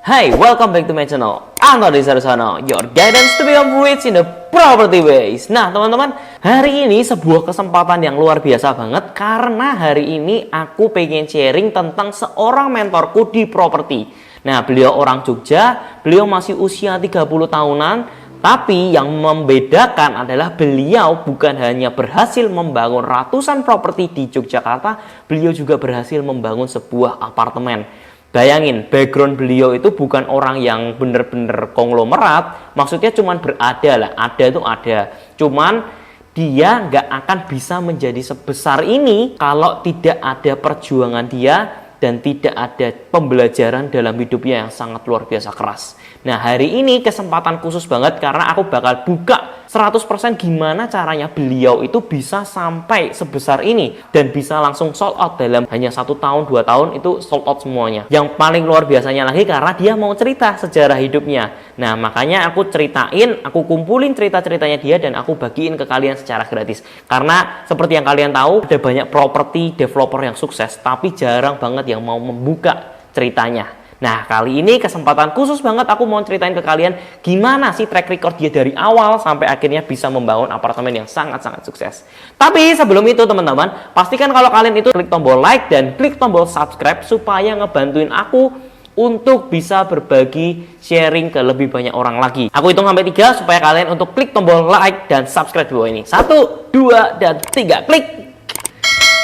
Hi, welcome back to my channel. Anthony Sarsono, your guidance to become rich in the property ways. Nah, teman-teman, hari ini sebuah kesempatan yang luar biasa banget karena hari ini aku pengen sharing tentang seorang mentorku di properti. Nah, beliau orang Jogja, beliau masih usia 30 tahunan, tapi yang membedakan adalah beliau bukan hanya berhasil membangun ratusan properti di Yogyakarta, beliau juga berhasil membangun sebuah apartemen. Bayangin, background beliau itu bukan orang yang bener-bener konglomerat, maksudnya cuman berada lah, ada itu ada. Cuman dia nggak akan bisa menjadi sebesar ini kalau tidak ada perjuangan dia dan tidak ada pembelajaran dalam hidupnya yang sangat luar biasa keras. Nah, hari ini kesempatan khusus banget karena aku bakal buka 100% gimana caranya beliau itu bisa sampai sebesar ini dan bisa langsung sold out dalam hanya 1 tahun, 2 tahun itu sold out semuanya. Yang paling luar biasanya lagi karena dia mau cerita sejarah hidupnya. Nah, makanya aku ceritain, aku kumpulin cerita-ceritanya dia dan aku bagiin ke kalian secara gratis. Karena seperti yang kalian tahu, ada banyak properti developer yang sukses tapi jarang banget yang mau membuka ceritanya. Nah, kali ini kesempatan khusus banget aku mau ceritain ke kalian gimana sih track record dia dari awal sampai akhirnya bisa membangun apartemen yang sangat-sangat sukses. Tapi sebelum itu teman-teman, pastikan kalau kalian itu klik tombol like dan klik tombol subscribe supaya ngebantuin aku untuk bisa berbagi sharing ke lebih banyak orang lagi. Aku hitung sampai 3 supaya kalian untuk klik tombol like dan subscribe di bawah ini. 1, 2, dan 3, klik!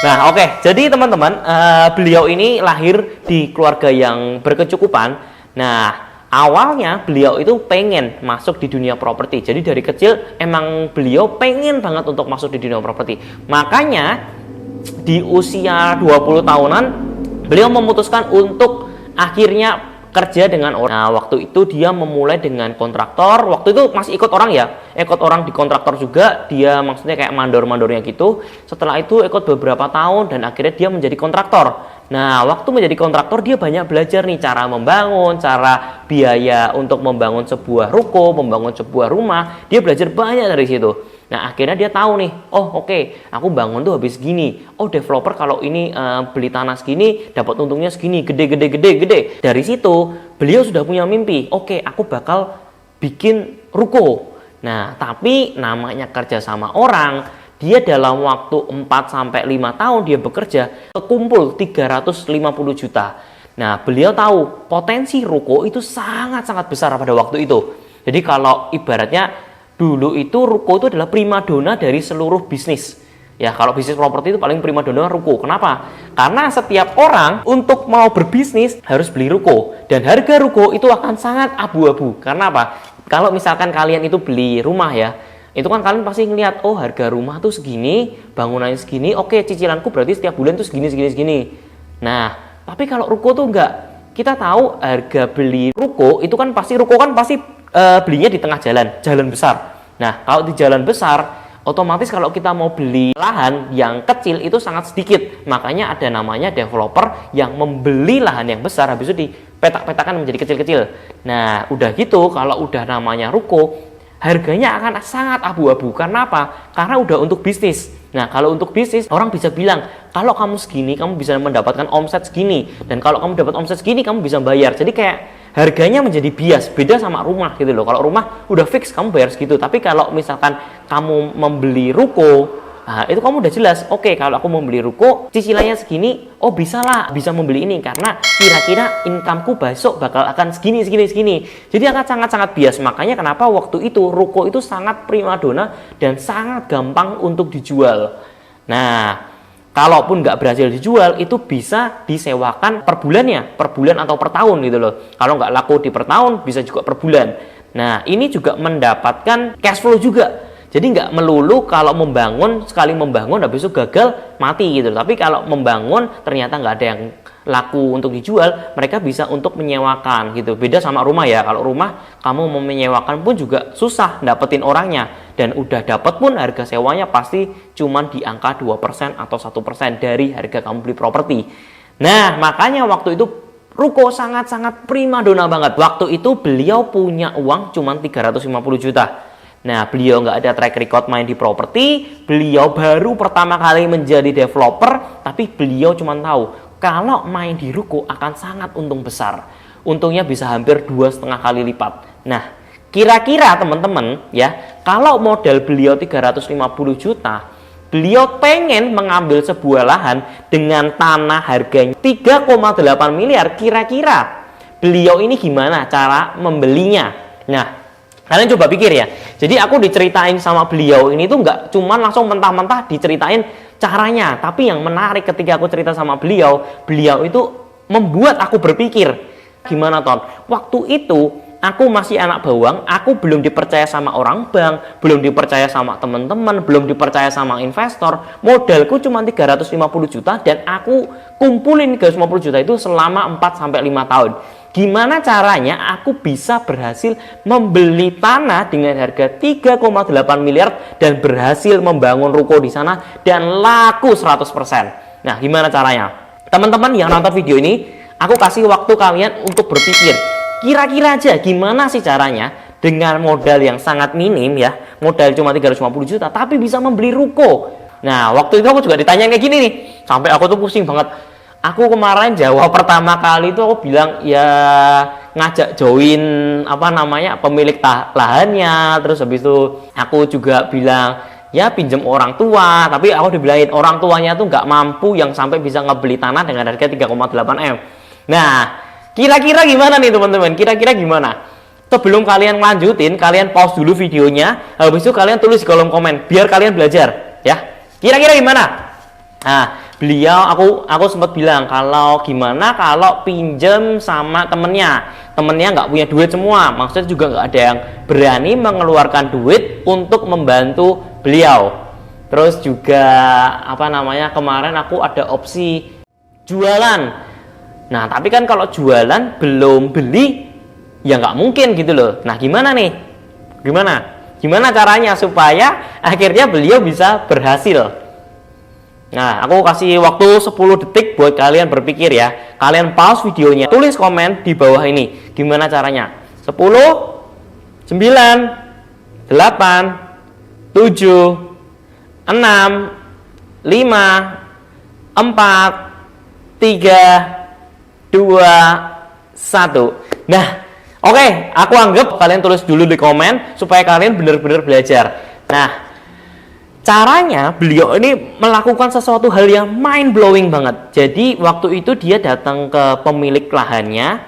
Nah, oke. Jadi teman-teman, beliau ini lahir di keluarga yang berkecukupan. Nah, awalnya beliau itu pengen masuk di dunia properti. Jadi dari kecil emang beliau pengen banget untuk masuk di dunia properti. Makanya di usia 20 tahunan beliau memutuskan untuk akhirnya kerja dengan orang. Nah, waktu itu dia memulai dengan kontraktor. Waktu itu masih ikut orang ya, ikut orang di kontraktor juga. Dia maksudnya kayak mandor-mandornya gitu. Setelah itu ikut beberapa tahun dan akhirnya dia menjadi kontraktor. Nah, waktu menjadi kontraktor dia banyak belajar nih cara membangun, cara biaya untuk membangun sebuah ruko, membangun sebuah rumah. Dia belajar banyak dari situ. Nah, akhirnya dia tahu nih, oh oke, aku bangun tuh habis gini. Oh, developer kalau ini beli tanah segini, dapat untungnya segini, gede. Dari situ, beliau sudah punya mimpi. Oke, aku bakal bikin ruko. Nah, tapi namanya kerja sama orang, dia dalam waktu 4-5 tahun dia bekerja, kekumpul 350 juta. Nah, beliau tahu potensi ruko itu sangat-sangat besar pada waktu itu. Jadi kalau ibaratnya dulu itu ruko itu adalah primadona dari seluruh bisnis. Ya, kalau bisnis properti itu paling primadona ruko. Kenapa? Karena setiap orang untuk mau berbisnis harus beli ruko. Dan harga ruko itu akan sangat abu-abu. Karena apa? Kalau misalkan kalian itu beli rumah ya, itu kan kalian pasti ngeliat, oh harga rumah tuh segini, bangunannya segini, oke cicilanku berarti setiap bulan tuh segini. Nah, tapi kalau ruko tuh enggak. Kita tahu harga beli ruko itu kan pasti, ruko kan pasti belinya di tengah jalan besar. Nah, kalau di jalan besar, otomatis kalau kita mau beli lahan yang kecil itu sangat sedikit. Makanya ada namanya developer yang membeli lahan yang besar, habis itu dipetak-petakan menjadi kecil-kecil. Nah, udah gitu, kalau udah namanya ruko, harganya akan sangat abu-abu. Karena apa? Karena udah untuk bisnis. Nah, kalau untuk bisnis, orang bisa bilang, kalau kamu segini, kamu bisa mendapatkan omset segini. Dan kalau kamu dapat omset segini, kamu bisa bayar. Jadi kayak harganya menjadi bias, beda sama rumah gitu loh. Kalau rumah udah fix kamu bayar segitu, tapi kalau misalkan kamu membeli ruko, nah itu kamu udah jelas, oke, kalau aku membeli ruko cicilannya segini, oh bisa membeli ini karena kira-kira incomeku besok bakal akan segini. Jadi akan sangat-sangat bias. Makanya kenapa waktu itu ruko itu sangat primadona dan sangat gampang untuk dijual. Nah, kalaupun nggak berhasil dijual, itu bisa disewakan per bulannya, per bulan atau per tahun gitu loh. Kalau nggak laku di per tahun, bisa juga per bulan. Nah, ini juga mendapatkan cash flow juga. Jadi nggak melulu kalau membangun, sekali membangun habis itu gagal, mati gitu. Tapi kalau membangun ternyata nggak ada yang laku untuk dijual, mereka bisa untuk menyewakan gitu. Beda sama rumah ya. Kalau rumah kamu mau menyewakan pun juga susah dapetin orangnya. Dan udah dapet pun harga sewanya pasti cuman di angka 2% atau 1% dari harga kamu beli properti. Nah, makanya waktu itu ruko sangat-sangat primadona banget. Waktu itu beliau punya uang cuman 350 juta. Nah, beliau nggak ada track record main di properti, beliau baru pertama kali menjadi developer, tapi beliau cuma tahu kalau main di ruko akan sangat untung besar. untungnya bisa hampir 2,5 kali lipat. Nah, kira-kira teman-teman ya, kalau modal beliau 350 juta, beliau pengen mengambil sebuah lahan dengan tanah harganya 3,8 miliar, kira-kira beliau ini gimana cara membelinya? Nah, kalian coba pikir ya. Jadi aku diceritain sama beliau ini tuh nggak cuman langsung mentah-mentah diceritain caranya, tapi yang menarik ketika aku cerita sama beliau, beliau itu membuat aku berpikir, gimana Ton? Waktu itu aku masih anak bawang, aku belum dipercaya sama orang bank, belum dipercaya sama teman-teman, belum dipercaya sama investor. Modalku cuma 350 juta dan aku kumpulin 350 juta itu selama 4-5 tahun. Gimana caranya aku bisa berhasil membeli tanah dengan harga 3,8 miliar dan berhasil membangun ruko di sana dan laku 100%. Nah, gimana caranya? Teman-teman yang nonton video ini, aku kasih waktu kalian untuk berpikir. Kira-kira aja gimana sih caranya dengan modal yang sangat minim ya, modal cuma 350 juta tapi bisa membeli ruko. Nah, waktu itu aku juga ditanya kayak gini nih, sampai aku tuh pusing banget. Aku kemarin jawab pertama kali itu aku bilang ya ngajak join pemilik lahannya, terus habis itu aku juga bilang ya pinjam orang tua, tapi aku dibilangin orang tuanya tuh nggak mampu yang sampai bisa ngebeli tanah dengan harga 3,8 M. Nah, kira-kira gimana nih teman-teman? Kira-kira gimana? Sebelum kalian lanjutin, kalian pause dulu videonya, habis itu kalian tulis di kolom komen biar kalian belajar ya. Kira-kira gimana? Nah, beliau aku sempat bilang kalau gimana kalau pinjam sama temennya nggak punya duit semua, maksudnya juga nggak ada yang berani mengeluarkan duit untuk membantu beliau. Terus juga kemarin aku ada opsi jualan. Nah, tapi kan kalau jualan belum beli ya nggak mungkin gitu loh. Nah, gimana nih? Gimana caranya supaya akhirnya beliau bisa berhasil? Nah, aku kasih waktu 10 detik buat kalian berpikir ya. Kalian pause videonya, tulis komen di bawah ini. Gimana caranya? 10, 9, 8, 7, 6, 5, 4, 3, 2, 1. Nah, oke, aku anggap kalian tulis dulu di komen supaya kalian benar-benar belajar. Nah, caranya beliau ini melakukan sesuatu hal yang mind blowing banget. Jadi waktu itu dia datang ke pemilik lahannya,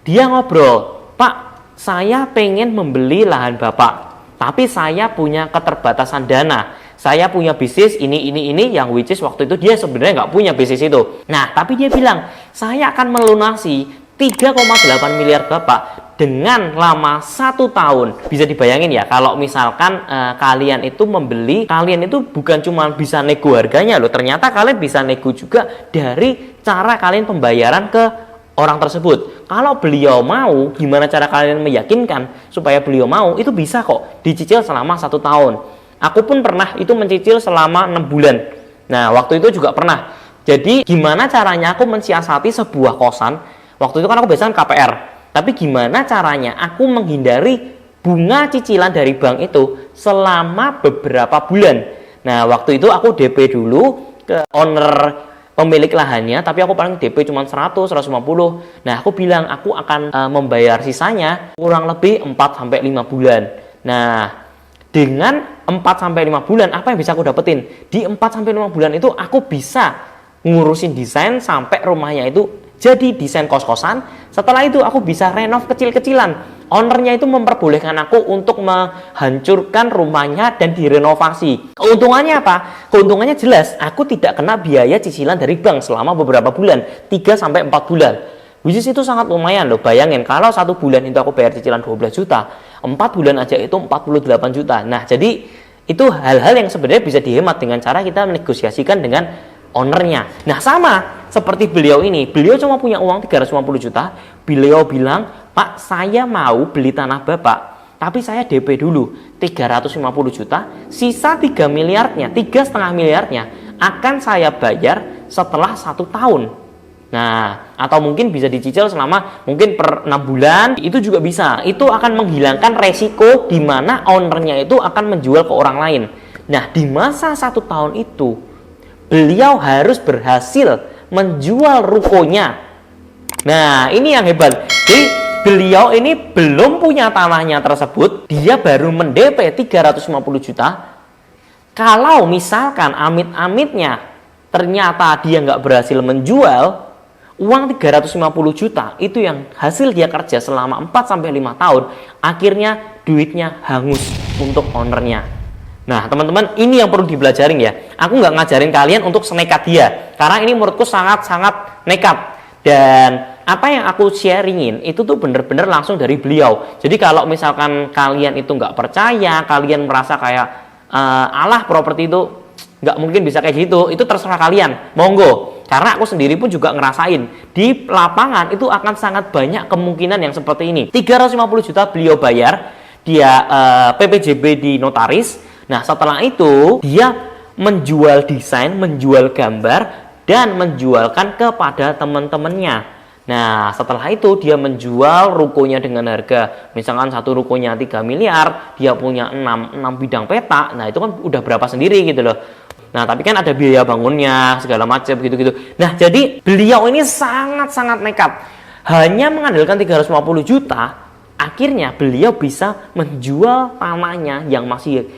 dia ngobrol, Pak, saya pengen membeli lahan Bapak, tapi saya punya keterbatasan dana. Saya punya bisnis ini yang which is waktu itu dia sebenarnya nggak punya bisnis itu. Nah, tapi dia bilang, saya akan melunasi 3,8 miliar Bapak dengan lama 1 tahun. Bisa dibayangin ya, kalau misalkan kalian itu membeli, kalian itu bukan cuma bisa nego harganya loh, ternyata kalian bisa nego juga dari cara kalian pembayaran ke orang tersebut. Kalau beliau mau, gimana cara kalian meyakinkan supaya beliau mau? Itu bisa kok dicicil selama 1 tahun. Aku pun pernah itu mencicil selama 6 bulan. Nah, waktu itu juga pernah. Jadi gimana caranya aku mensiasati sebuah kosan? Waktu itu kan aku biasanya KPR. Tapi gimana caranya aku menghindari bunga cicilan dari bank itu selama beberapa bulan. Nah, waktu itu aku DP dulu ke owner pemilik lahannya, tapi aku paling DP cuma 100, 150. Nah, aku bilang aku akan membayar sisanya kurang lebih 4-5 bulan. Nah, dengan 4-5 bulan, apa yang bisa aku dapetin? Di 4-5 bulan itu aku bisa ngurusin desain sampai rumahnya itu jadi desain kos-kosan. Setelah itu aku bisa renov kecil-kecilan. Ownernya itu memperbolehkan aku untuk menghancurkan rumahnya dan direnovasi. Keuntungannya apa? Keuntungannya jelas, aku tidak kena biaya cicilan dari bank selama beberapa bulan, 3-4 bulan. Which is itu sangat lumayan loh. Bayangin kalau 1 bulan itu aku bayar cicilan 12 juta, 4 bulan aja itu 48 juta. Nah, jadi itu hal-hal yang sebenarnya bisa dihemat dengan cara kita menegosiasikan dengan ownernya. Nah, sama seperti beliau ini, beliau cuma punya uang 350 juta. Beliau bilang, Pak, saya mau beli tanah Bapak, tapi saya DP dulu 350 juta, sisa 3 miliarnya, 3,5 miliarnya akan saya bayar setelah 1 tahun. Nah, atau mungkin bisa dicicil selama mungkin per 6 bulan, itu juga bisa. Itu akan menghilangkan resiko di mana ownernya itu akan menjual ke orang lain. Nah, di masa 1 tahun itu beliau harus berhasil menjual rukonya Nah, ini yang hebat. Jadi beliau ini belum punya tanahnya tersebut, dia baru mendp 350 juta. Kalau misalkan amit-amitnya ternyata dia nggak berhasil menjual, uang 350 juta itu yang hasil dia kerja selama 4-5 tahun, akhirnya duitnya hangus untuk ownernya. Nah, teman-teman, ini yang perlu dipelajarin ya. Aku nggak ngajarin kalian untuk senekat dia, karena ini menurutku sangat-sangat nekat. Dan apa yang aku sharingin itu tuh bener-bener langsung dari beliau. Jadi kalau misalkan kalian itu nggak percaya, kalian merasa kayak alah properti itu nggak mungkin bisa kayak gitu, itu terserah kalian, monggo. Karena aku sendiri pun juga ngerasain di lapangan itu akan sangat banyak kemungkinan yang seperti ini. 350 juta beliau bayar, dia PPJB di notaris. Nah, setelah itu dia menjual desain, menjual gambar, dan menjualkan kepada teman-temannya. Nah, setelah itu dia menjual rukonya dengan harga, misalkan satu rukonya 3 miliar, dia punya 6 bidang petak. Nah, itu kan udah berapa sendiri gitu loh. Nah, tapi kan ada biaya bangunnya, segala macam gitu-gitu. Nah, jadi beliau ini sangat-sangat nekat. Hanya mengandalkan 350 juta, akhirnya beliau bisa menjual tanahnya yang masih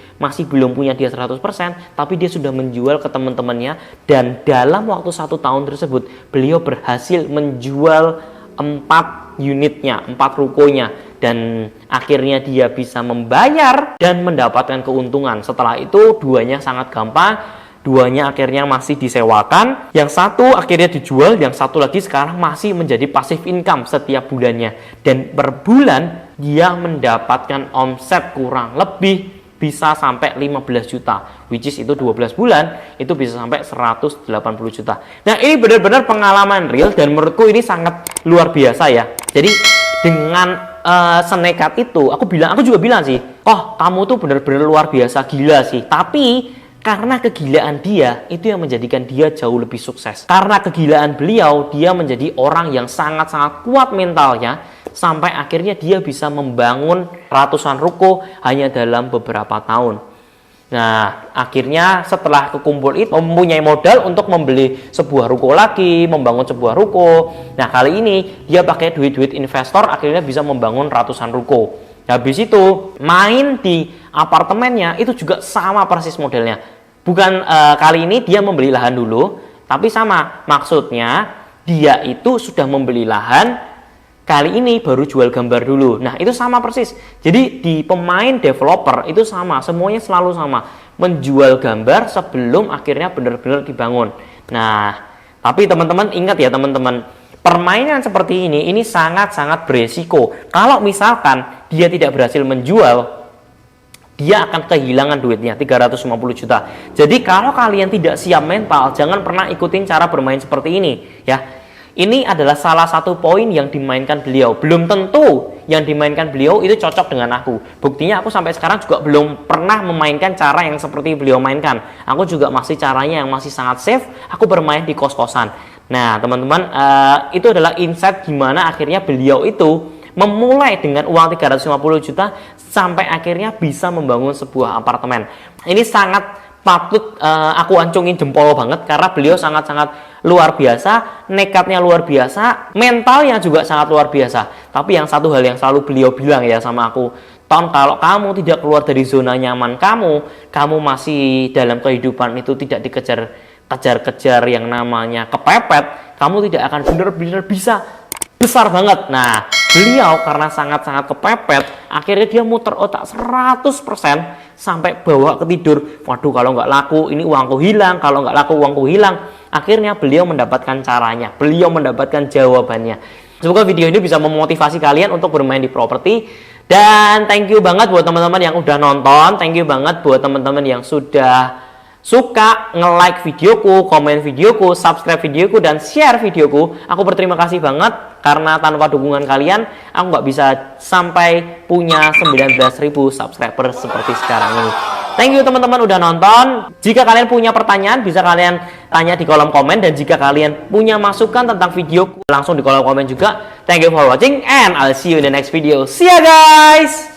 belum punya dia 100%, tapi dia sudah menjual ke teman-temannya, dan dalam waktu 1 tahun tersebut beliau berhasil menjual 4 unitnya, 4 rukonya, dan akhirnya dia bisa membayar dan mendapatkan keuntungan. Setelah itu duanya sangat gampang, duanya akhirnya masih disewakan, yang satu akhirnya dijual, yang satu lagi sekarang masih menjadi passive income setiap bulannya, dan per bulan dia mendapatkan omset kurang lebih bisa sampai 15 juta, which is itu 12 bulan itu bisa sampai 180 juta. Nah, ini benar-benar pengalaman real dan menurutku ini sangat luar biasa ya. Jadi dengan senekat itu, aku juga bilang sih, oh kamu tuh benar-benar luar biasa, gila sih. Tapi karena kegilaan dia, itu yang menjadikan dia jauh lebih sukses. Karena kegilaan beliau, dia menjadi orang yang sangat-sangat kuat mentalnya, sampai akhirnya dia bisa membangun ratusan ruko hanya dalam beberapa tahun. Nah, akhirnya setelah kekumpul itu, mempunyai modal untuk membeli sebuah ruko lagi, membangun sebuah ruko. Nah, kali ini dia pakai duit-duit investor, akhirnya bisa membangun ratusan ruko. Habis itu, main di apartemennya itu juga sama persis modelnya. Bukan kali ini dia membeli lahan dulu, tapi sama. Maksudnya dia itu sudah membeli lahan, kali ini baru jual gambar dulu. Nah, itu sama persis. Jadi di pemain developer itu sama, semuanya selalu sama. Menjual gambar sebelum akhirnya benar-benar dibangun. Nah, tapi teman-teman ingat ya teman-teman, permainan seperti ini sangat-sangat beresiko. Kalau misalkan dia tidak berhasil menjual, dia akan kehilangan duitnya 350 juta. Jadi kalau kalian tidak siap mental, jangan pernah ikutin cara bermain seperti ini ya. Ini adalah salah satu poin yang dimainkan beliau. Belum tentu yang dimainkan beliau itu cocok dengan aku. Buktinya aku sampai sekarang juga belum pernah memainkan cara yang seperti beliau mainkan. Aku juga masih caranya yang masih sangat safe. Aku bermain di kos-kosan. Nah, teman-teman, itu adalah insight gimana akhirnya beliau itu memulai dengan uang 350 juta sampai akhirnya bisa membangun sebuah apartemen. Ini sangat patut aku ancungin jempol banget karena beliau sangat-sangat luar biasa, nekatnya luar biasa, mentalnya juga sangat luar biasa. Tapi yang satu hal yang selalu beliau bilang ya sama aku, Ton, kalau kamu tidak keluar dari zona nyaman kamu masih dalam kehidupan itu tidak dikejar-kejar yang namanya kepepet, kamu tidak akan benar-benar bisa besar banget. Nah, beliau karena sangat-sangat kepepet, akhirnya dia muter otak 100% sampai bawa ke tidur. Waduh, kalau nggak laku ini uangku hilang, kalau nggak laku uangku hilang. Akhirnya beliau mendapatkan caranya, beliau mendapatkan jawabannya. Semoga video ini bisa memotivasi kalian untuk bermain di properti. Dan thank you banget buat teman-teman yang udah nonton, thank you banget buat teman-teman yang sudah suka nge-like videoku, komen videoku, subscribe videoku, dan share videoku. Aku berterima kasih banget karena tanpa dukungan kalian aku nggak bisa sampai punya 19.000 subscriber seperti sekarang ini. Thank you teman-teman udah nonton. Jika kalian punya pertanyaan bisa kalian tanya di kolom komen, dan jika kalian punya masukan tentang videoku langsung di kolom komen juga. Thank you for watching and I'll see you in the next video. See ya guys.